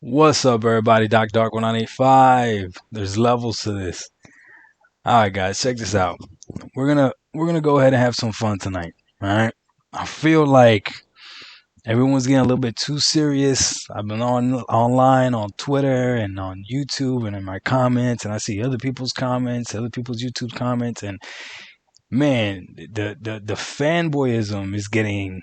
What's up, everybody? Doc Dark 1985. There's levels to this. All right, guys, check this out. We're gonna go ahead and have some fun tonight. All right. I feel like everyone's getting a little bit too serious. I've been online on Twitter and on YouTube and in my comments, and I see other people's comments, other people's YouTube comments, and man, the fanboyism is getting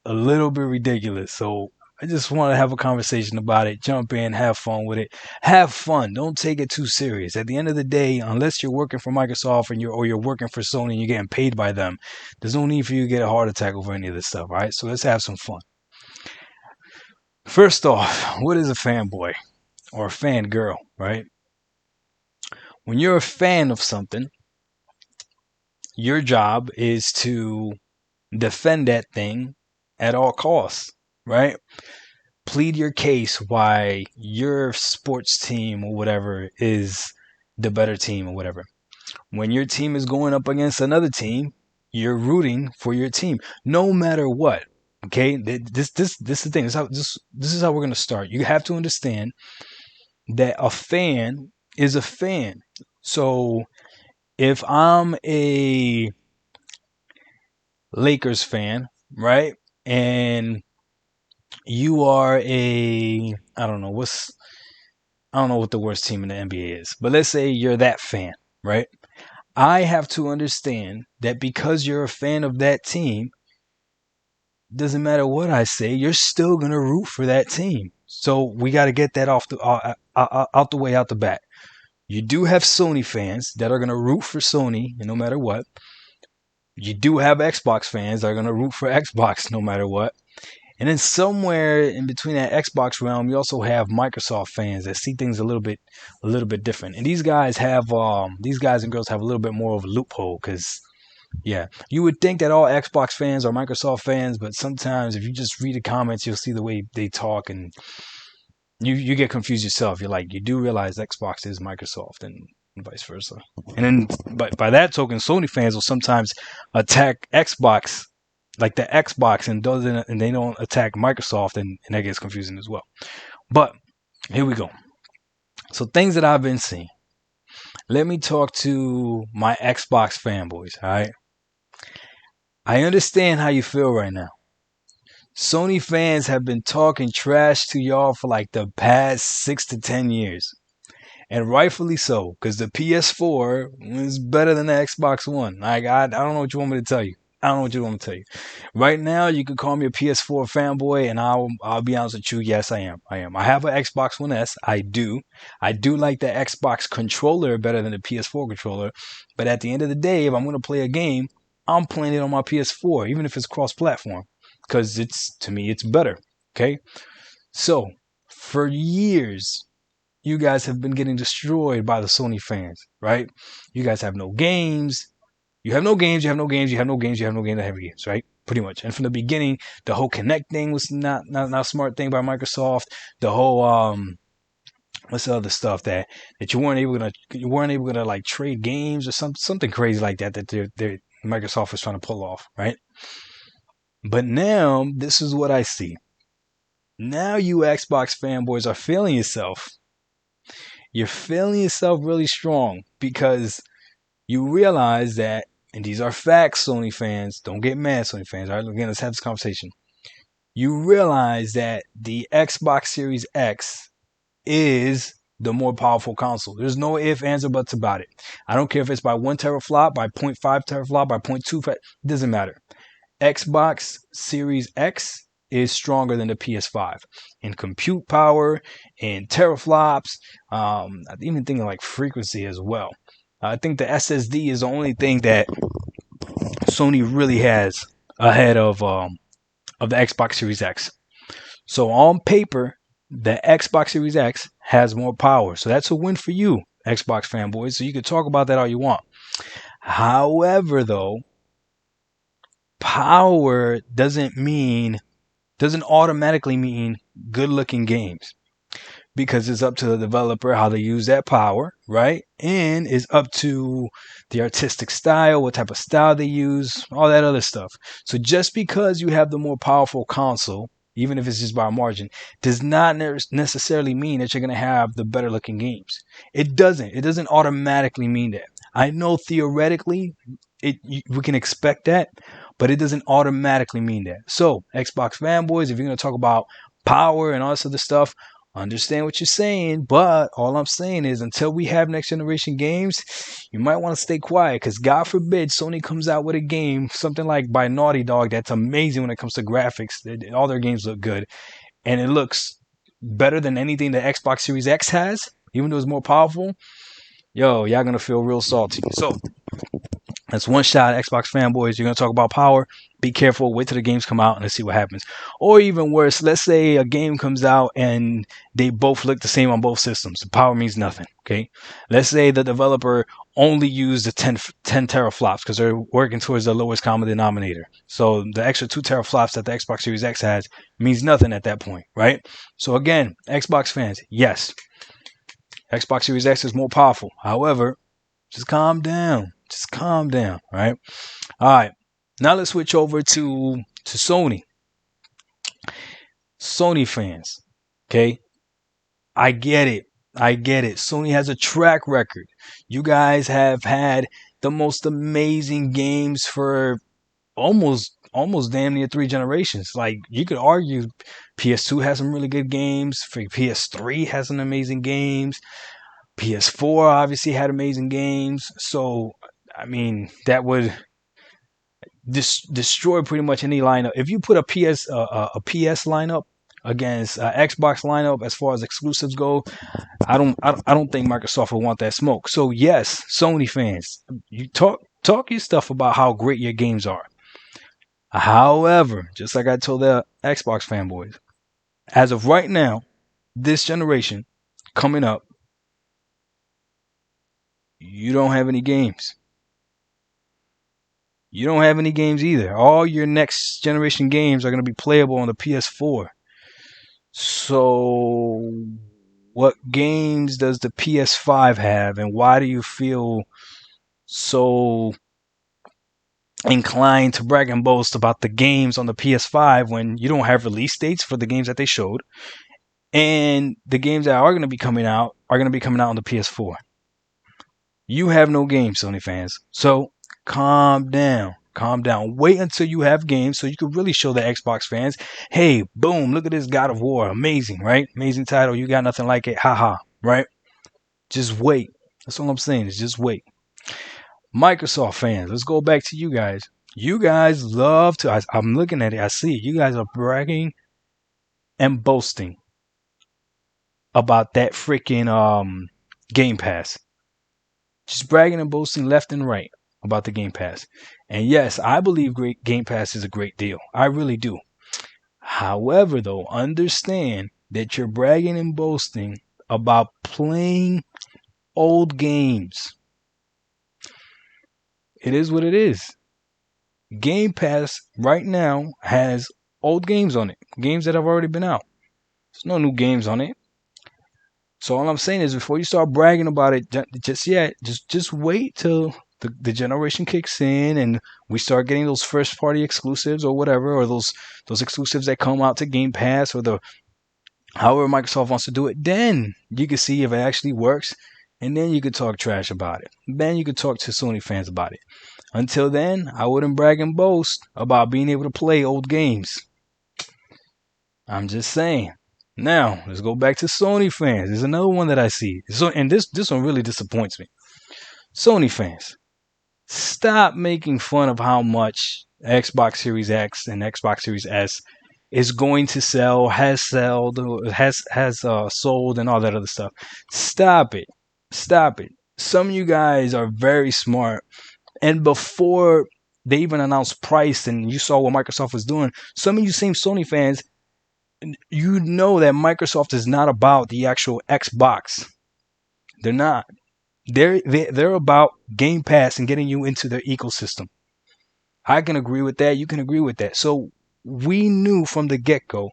a little bit ridiculous. So I just want to have a conversation about it, jump in, have fun with it. Have fun. Don't take it too serious. At the end of the day, unless you're working for Microsoft and you're working for Sony and you're getting paid by them, there's no need for you to get a heart attack over any of this stuff, all right? So let's have some fun. First off, what is a fanboy or a fangirl, right? When you're a fan of something, your job is to defend that thing at all costs, right? Plead your case why your sports team or whatever is the better team or whatever. When your team is going up against another team, you're rooting for your team no matter what. Okay, this is the thing. This is how we're gonna start. You have to understand that a fan is a fan. So if I'm a Lakers fan, right, and you are a I don't know what the worst team in the NBA is, but let's say you're that fan, right? I have to understand that because you're a fan of that team, doesn't matter what I say, you're still gonna root for that team. So we got to get that off the out the way, out the bat. You do have Sony fans that are gonna root for Sony, no matter what. You do have Xbox fans that are gonna root for Xbox, no matter what. And then somewhere in between that Xbox realm, you also have Microsoft fans that see things a little bit different. And these guys and girls have a little bit more of a loophole because, yeah, you would think that all Xbox fans are Microsoft fans, but sometimes if you just read the comments, you'll see the way they talk and you get confused yourself. You're like, you do realize Xbox is Microsoft and vice versa. And then, but by that token, Sony fans will sometimes attack Xbox like the Xbox and they don't attack Microsoft and that gets confusing as well. But here we go. So things that I've been seeing. Let me talk to my Xbox fanboys, all right? I understand how you feel right now. Sony fans have been talking trash to y'all for like the past 6 to 10 years. And rightfully so, because the PS4 is better than the Xbox One. Like, I don't know what you want me to tell you. I don't know what you want me to tell you. Right now, you can call me a PS4 fanboy, and I'll be honest with you. Yes, I am. I have an Xbox One S. I do. I do like the Xbox controller better than the PS4 controller. But at the end of the day, if I'm going to play a game, I'm playing it on my PS4, even if it's cross-platform, because to me, it's better. Okay. So for years, you guys have been getting destroyed by the Sony fans, right? You guys have no games. You have no games, you have no games, you have no games, you have no games, you have no games, right? Pretty much. And from the beginning, the whole Connect thing was not a smart thing by Microsoft. The whole what's the other stuff that you weren't able to like trade games or something crazy like that that Microsoft was trying to pull off, right? But now this is what I see. Now you Xbox fanboys are feeling yourself. You're feeling yourself really strong because you realize that, and these are facts, Sony fans. Don't get mad, Sony fans. All right, again, let's have this conversation. You realize that the Xbox Series X is the more powerful console. There's no ifs, ands, or buts about it. I don't care if it's by 1 teraflop, by 0.5 teraflop, by 0.2. It doesn't matter. Xbox Series X is stronger than the PS5 in compute power, in teraflops. I'm even thinking like frequency as well. I think the SSD is the only thing that Sony really has ahead of the Xbox Series X. So on paper, the Xbox Series X has more power. So that's a win for you, Xbox fanboys. So you can talk about that all you want. However, though, power doesn't automatically mean good-looking games. Because it's up to the developer how they use that power, right? And it's up to the artistic style, what type of style they use, all that other stuff. So just because you have the more powerful console, even if it's just by a margin, does not necessarily mean that you're going to have the better looking games. It doesn't. It doesn't automatically mean that. I know theoretically we can expect that, but it doesn't automatically mean that. So, Xbox fanboys, if you're going to talk about power and all this other stuff, understand what you're saying, but all I'm saying is until we have next generation games, you might want to stay quiet because God forbid Sony comes out with a game, something like by Naughty Dog, that's amazing when it comes to graphics. All their games look good and it looks better than anything the Xbox Series X has, even though it's more powerful. Yo, y'all gonna feel real salty. So that's one shot, Xbox fanboys. You're going to talk about power. Be careful. Wait till the games come out and let's see what happens. Or even worse, let's say a game comes out and they both look the same on both systems. The power means nothing. Okay. Let's say the developer only used the 10 teraflops because they're working towards the lowest common denominator. So the extra 2 teraflops that the Xbox Series X has means nothing at that point, right? So again, Xbox fans, yes, Xbox Series X is more powerful. However, just calm down. Just calm down, right? All right. Now let's switch over to Sony. Sony fans, okay? I get it. I get it. Sony has a track record. You guys have had the most amazing games for almost damn near 3 generations. Like you could argue PS2 has some really good games. PS3 has some amazing games. PS4 obviously had amazing games. So I mean, that would destroy pretty much any lineup. If you put a PS lineup against Xbox lineup as far as exclusives go, I don't think Microsoft would want that smoke. So yes, Sony fans, you talk your stuff about how great your games are. However, just like I told the Xbox fanboys, as of right now, this generation coming up, you don't have any games. You don't have any games either. All your next generation games are going to be playable on the PS4. So, what games does the PS5 have, and why do you feel so inclined to brag and boast about the games on the PS5 when you don't have release dates for the games that they showed, and the games that are going to be coming out are going to be coming out on the PS4? You have no games, Sony fans. So, calm down. Calm down. Wait until you have games so you can really show the Xbox fans, hey, boom, look at this God of War. Amazing, right? Amazing title. You got nothing like it. Haha, right? Just wait. That's all I'm saying is just wait. Microsoft fans, let's go back to you guys. You guys love to, I'm looking at it. I see it. You guys are bragging and boasting about that freaking Game Pass. Just bragging and boasting left and right about the Game Pass. And yes, I believe Game Pass is a great deal. I really do. However, though, understand that you're bragging and boasting about playing old games. It is what it is. Game Pass right now has old games on it. Games that have already been out. There's no new games on it. So all I'm saying is before you start bragging about it just yet, just wait till the generation kicks in and we start getting those first party exclusives or whatever, or those exclusives that come out to Game Pass or the however Microsoft wants to do it. Then you can see if it actually works, and then you could talk trash about it. Then you could talk to Sony fans about it. Until then, I wouldn't brag and boast about being able to play old games. I'm just saying. Now, let's go back to Sony fans. There's another one that I see. And this one really disappoints me. Sony fans, stop making fun of how much Xbox Series X and Xbox Series S is going to sell, has sold, sold, and all that other stuff. Stop it. Stop it. Some of you guys are very smart. And before they even announced price and you saw what Microsoft was doing, some of you same Sony fans, you know that Microsoft is not about the actual Xbox. They're not. They're about Game Pass and getting you into their ecosystem. I can agree with that. You can agree with that. So we knew from the get-go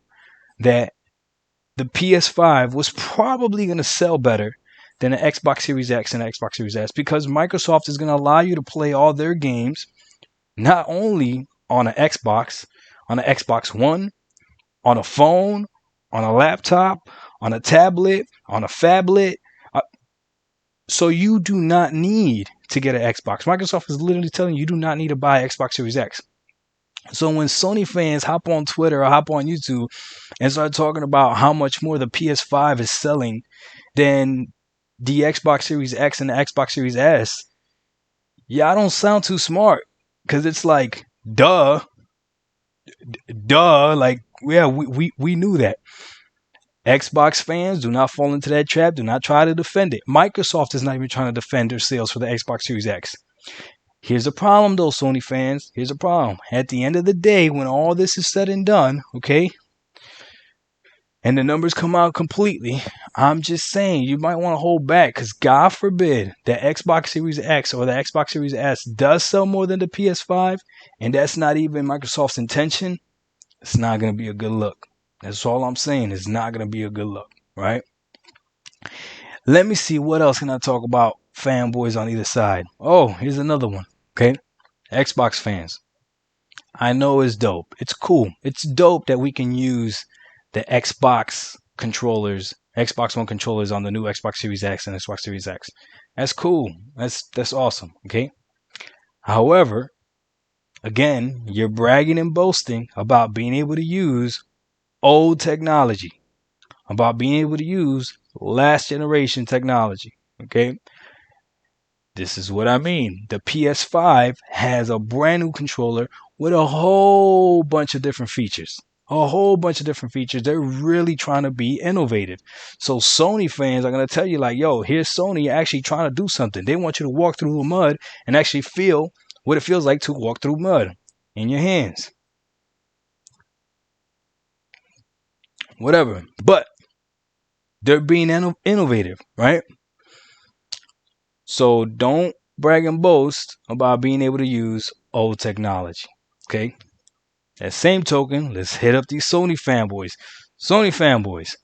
that the PS5 was probably going to sell better than the Xbox Series X and the Xbox Series S because Microsoft is going to allow you to play all their games not only on an Xbox One, on a phone, on a laptop, on a tablet, on a phablet. Uh, So you do not need to get an Xbox. Microsoft is literally telling you do not need to buy Xbox Series X. So when Sony fans hop on Twitter or hop on YouTube and start talking about how much more the PS5 is selling than the Xbox Series X and the Xbox Series S, yeah, I don't sound too smart because it's like, duh, like, yeah, we knew that. Xbox fans, do not fall into that trap. Do not try to defend it. Microsoft is not even trying to defend their sales for the Xbox Series X. Here's the problem, though, Sony fans. Here's the problem. At the end of the day, when all this is said and done, okay, and the numbers come out completely, I'm just saying you might want to hold back because God forbid the Xbox Series X or the Xbox Series S does sell more than the PS5, and that's not even Microsoft's intention. It's not going to be a good look. That's all I'm saying. It's not going to be a good look, right? Let me see what else can I talk about fanboys on either side. Oh, here's another one. Okay, Xbox fans. I know it's dope. It's cool. It's dope that we can use the Xbox controllers, Xbox One controllers on the new Xbox Series X and Xbox Series X. That's cool. That's awesome. Okay. However, again, you're bragging and boasting about being able to use old technology, about being able to use last generation technology. Okay. This is what I mean. The PS5 has a brand new controller with a whole bunch of different features. A whole bunch of different features. They're really trying to be innovative. So Sony fans are going to tell you like, yo, here's Sony actually trying to do something. They want you to walk through the mud and actually feel what it feels like to walk through mud in your hands. Whatever. But they're being innovative, right? So don't brag and boast about being able to use old technology. Okay. That same token, let's hit up these Sony fanboys. Sony fanboys.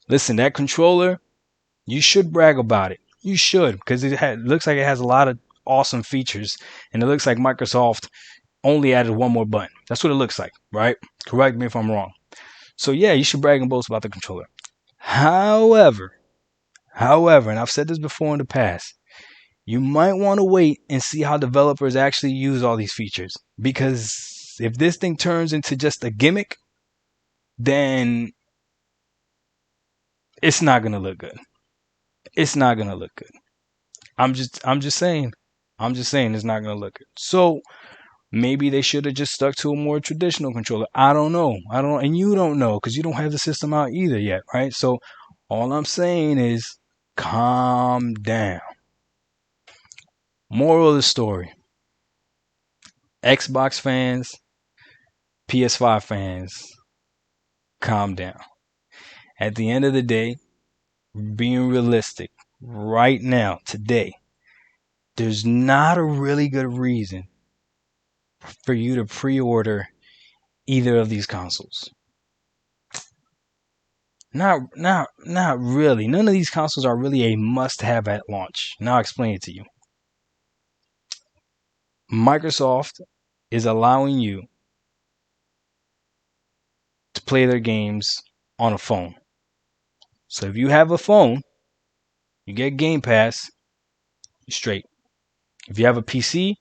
Listen, that controller, you should brag about it. You should, because looks like it has a lot of awesome features. And it looks like Microsoft only added one more button. That's what it looks like, right? Correct me if I'm wrong. So yeah, you should brag and boast about the controller. However, and I've said this before in the past, you might want to wait and see how developers actually use all these features. Because if this thing turns into just a gimmick, then it's not going to look good. It's not going to look good. I'm just saying. I'm just saying it's not going to look good. So maybe they should have just stuck to a more traditional controller. I don't know. And you don't know because you don't have the system out either yet, right? So all I'm saying is calm down. Moral of the story. Xbox fans, PS5 fans, calm down. At the end of the day, being realistic, right now, today, there's not a really good reason for you to pre-order either of these consoles. Not really. None of these consoles are really a must-have at launch. Now I'll explain it to you. Microsoft is allowing you to play their games on a phone. So if you have a phone, you get Game Pass, you're straight. If you have a PC,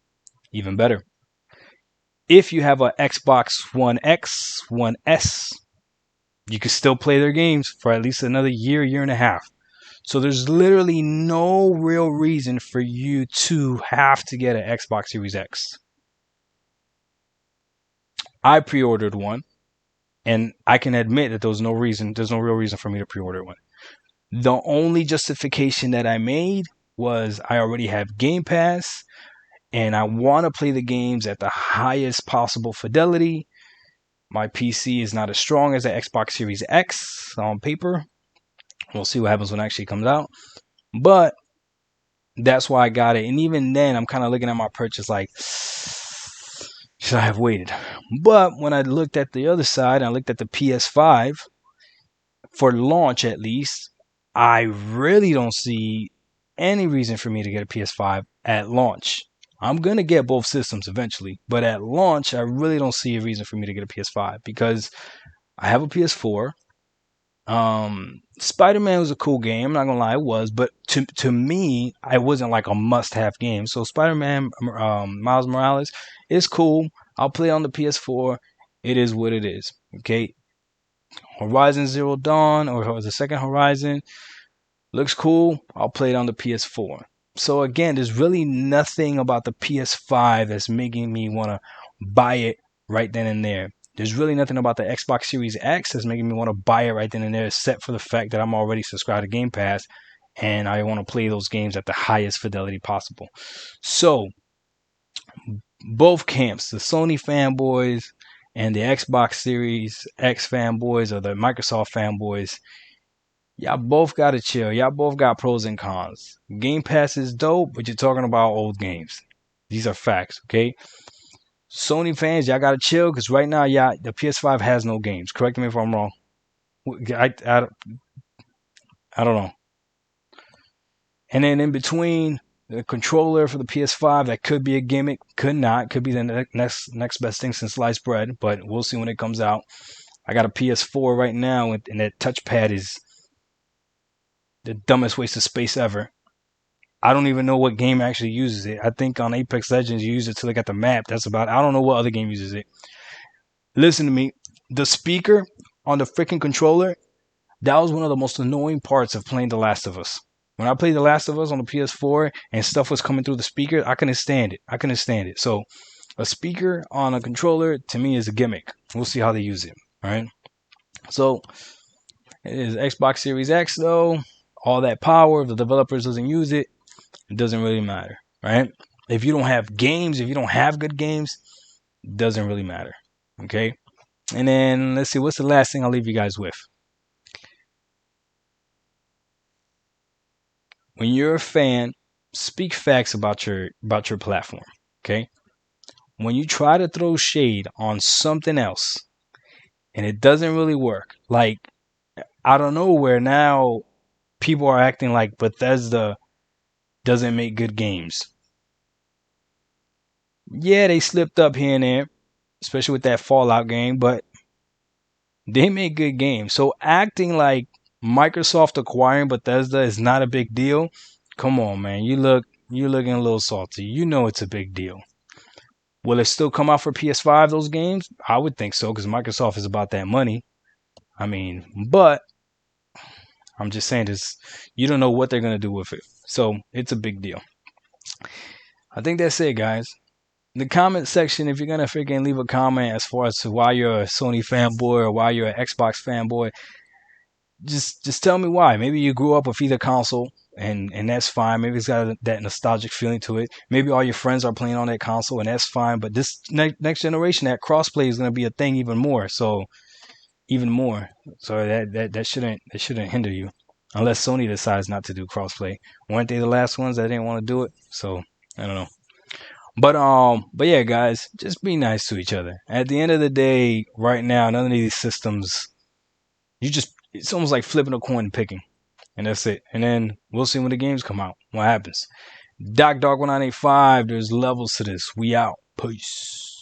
even better. If you have an Xbox One X, One S, you can still play their games for at least another year and a half. So there's literally no real reason for you to have to get an Xbox Series X. I pre-ordered one, and I can admit that there's no real reason for me to pre-order one. The only justification that I made was I already have Game Pass, and I want to play the games at the highest possible fidelity. My PC is not as strong as the Xbox Series X on paper. We'll see what happens when it actually comes out. But that's why I got it. And even then, I'm kind of looking at my purchase like, should I have waited? But when I looked at the other side, I looked at the PS5, for launch at least, I really don't see any reason for me to get a PS5 at launch. I'm going to get both systems eventually, but at launch, I really don't see a reason for me to get a PS5 because I have a PS4. Spider-Man was a cool game. I'm not gonna lie, it was, but to me, it wasn't like a must-have game. So Spider-Man, Miles Morales is cool. I'll play on the PS4. It is what it is. Okay. Horizon Zero Dawn or the second Horizon looks cool. I'll play it on the PS4. So again, there's really nothing about the PS5 that's making me want to buy it right then and there. There's really nothing about the Xbox Series X that's making me want to buy it right then and there, except for the fact that I'm already subscribed to Game Pass and I want to play those games at the highest fidelity possible. So, both camps, the Sony fanboys and the Xbox Series X fanboys or the Microsoft fanboys, y'all both gotta chill. Y'all both got pros and cons. Game Pass is dope, but you're talking about old games. These are facts, okay? Sony fans, y'all gotta chill because right now, y'all the PS5 has no games. Correct me if I'm wrong. I don't know. And then in between, the controller for the PS5 that could be a gimmick, could not, could be the next best thing since sliced bread, but we'll see when it comes out. I got a PS4 right now, and that touchpad is the dumbest waste of space ever. I don't even know what game actually uses it. I think on Apex Legends you use it to look at the map. That's about it. I don't know what other game uses it. Listen to me. The speaker on the freaking controller, that was one of the most annoying parts of playing The Last of Us. When I played The Last of Us on the PS4 and stuff was coming through the speaker, I couldn't stand it. I couldn't stand it. So a speaker on a controller to me is a gimmick. We'll see how they use it. All right. So it is Xbox Series X though. All that power, if the developers doesn't use it, it doesn't really matter, right? If you don't have games, if you don't have good games, it doesn't really matter. Okay. And then let's see, what's the last thing I'll leave you guys with? When you're a fan, speak facts about your platform. Okay. When you try to throw shade on something else and it doesn't really work, like out of nowhere now people are acting like Bethesda doesn't make good games. Yeah, they slipped up here and there, especially with that Fallout game, but they make good games. So acting like Microsoft acquiring Bethesda is not a big deal. Come on, man. You're looking a little salty. You know it's a big deal. Will it still come out for PS5, those games? I would think so, because Microsoft is about that money. I mean, but I'm just saying this, you don't know what they're gonna do with it. So it's a big deal. I think that's it, guys. The comment section, if you're gonna freaking leave a comment as far as to why you're a Sony fanboy or why you're an Xbox fanboy, just tell me why. Maybe you grew up with either console and that's fine. Maybe it's got that nostalgic feeling to it. Maybe all your friends are playing on that console and that's fine. But this next generation, that crossplay is gonna be a thing even more. So even more. So that shouldn't hinder you. Unless Sony decides not to do crossplay. Weren't they the last ones that didn't want to do it? So I don't know. But yeah, guys, just be nice to each other. At the end of the day, right now, none of these systems, it's almost like flipping a coin and picking, and that's it. And then we'll see when the games come out, what happens. Doc Dog 1985, there's levels to this. We out. Peace.